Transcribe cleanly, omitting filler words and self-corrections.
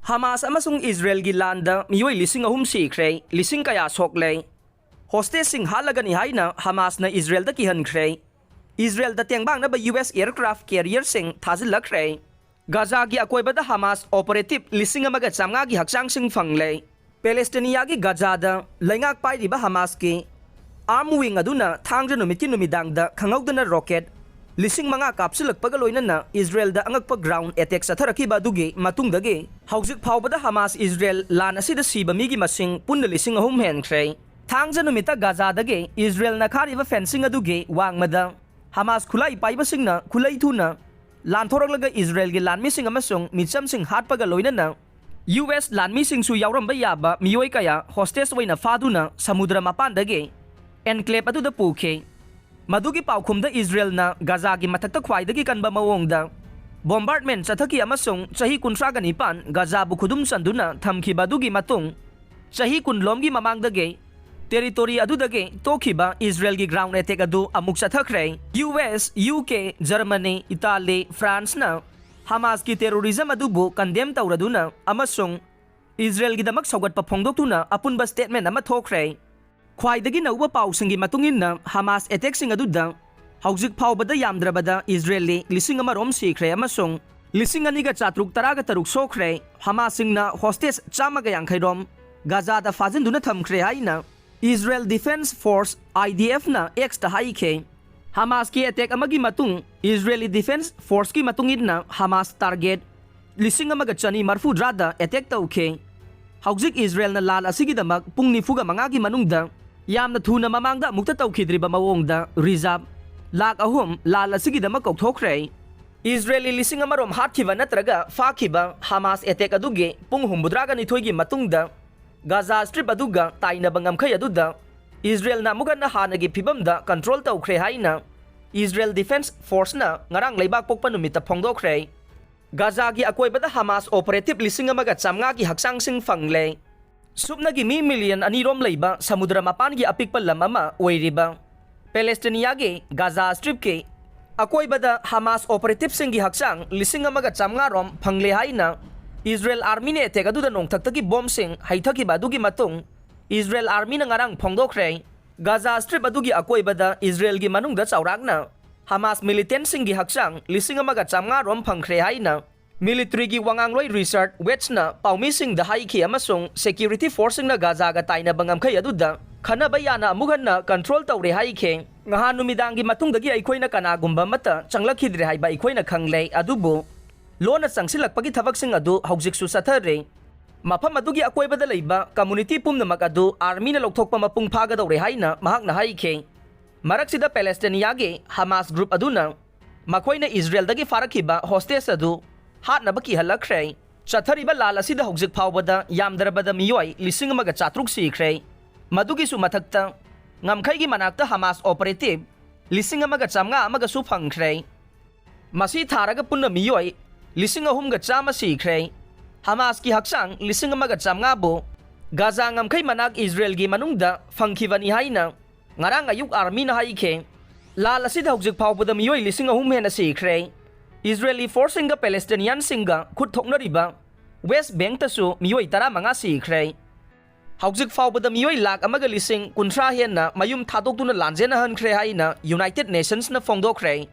Hamas amasung Israel gi Landa Meeoi lising ahum Sikhre lising kaya sokle hostage sing halagani haina Hamas na Israel da kihankhre Israel da tengbang na ba US aircraft carrier sing thazilakre Gaza gi akoiba da Hamas operative lising amaga chamnga gi hakchang sing fangle Palestinian gi Gaza da laingak pai ri ba Hamas ki arm wing aduna thangja numit ki numidang da khangawdana rocket lising manga kapsulak pagaloina na Israel da angakpa ground attack sa tharaki baduge matungdage hauzik phawbada Hamas Israel lan asida siba migi masing punna lising ahum henkhre thangja numita Gaza dage Israel na khariba fencing aduge wangmada Hamas khulai paiba singna khulai thuna lan thoraglaga Israel ge lan mising amasung micham sing hatpaga loina na US lan mising su yawramba yaba Meeoi kaya hostage waina faduna samudra mapan dage enclave adu da puke Madugi paukhumda Israel na Gaza gi mathakta khwaidagi kanba mawongda bombardment chathaki amasung chahi 19 Gaza bu khudum sanduna thamki badugi matung chahi 10 gi mamangdage territory adudage tokhiba Israel gi ground attack adu amuk chathakre US UK Germany Italy France na Hamas ki terrorism adubu condemn tawraduna amasung Israel gi damak saugat pa phongdoktuna apunba statement ama thokre Khwaidagi nauba pausingi matungin na Hamas attack sing aduda hauzik phawbada yamdrabada Israeli lising amarom Sikhre amasung lising aniga chatruk taraga taruk sokre Hamas singna hostage chamaga yangkhairom Gaza da fajinduna thamkhre haina Israel Defense Force IDF na X ta haike Hamas ki attack amagi matung Israeli Defense Force ki matungin na Hamas target lising amaga chani marfu rada attack tauke hauzik Israel na lal asigi damak pungni fuga mangagi manungda Yamna thuna mamangda mukta tawkhidriba mawongda reserve lak ahum lala sigidama kokthokre Israeli lising amarom hatkiba natraga fakiba Hamas attack aduge pung humbudraga nithoigi matungda Gaza strip aduga taina bangam khay aduda Israel na mugana hanagi phibamda control tawkhre haina Israel Defense Force na ngarang leibak pokpa numita phongdokre Gaza gi akoibada Hamas operative lising amaga chamnga gi haksang sing fangle Subnagi mi million anirom leiba samudra mapan gi apikpa lamama oiriba Palestinian ge Gaza strip ke akoibada Hamas operative singi haksang lising amaga chamnga rom phangle haina Israel army ne attack adu da nongthaktagi bomb sing haithaki badugi matung Israel army na ngarang phongdokre Gaza strip adugi akoibada Israel gi manungda chawrakna Hamas militant singi haksang lising amaga chamnga rom phangkhre haina Military gi wangangloi research wets na paumising da haiki amasung security forcing na Gaza ga taina bangam khay aduda khana bayana amugan na control tawre haike ngahan numidang gi matungdagi aikoina kanagumba mata changlakhidre haiba aikoina khangle adubu lona changsilakpagi thabak sing adu hauzik su sathare mafam adugi akoibada leiba community pumnamak adu army na lokthokpa mapung phaga dawre haina mahak na haike maraksida Palestinian gi Hamas group aduna makoina Israel dagi farakhiba hostage adu hat na baki halakre chathariba lal asida hauzik phawbada yamdrabada Meeoi lising amaga chatruk Sikhre madugi su mathakta ngamkhai gi manakta Hamas operative lising amaga chamnga amaga su phangkhre masi tharaga punna Meeoi lising ahum ga chama Sikhre Hamas ki haksang lising amaga chamnga bo Gaza ngamkhai manak Israel gi manungda phangkhibani haina ngarang ayuk army na haike lal asida hauzik phawbada Meeoi lising ahum hena Sikhre Israeli forcing ga Palestinian singa khut thokna riba West Bank tasu Meeoi tara manga Sikhre hauzik phawbada Meeoi lak amaga lising kunthra hen na mayum thadok tuna lanjena han khre haina United Nations na phongdokre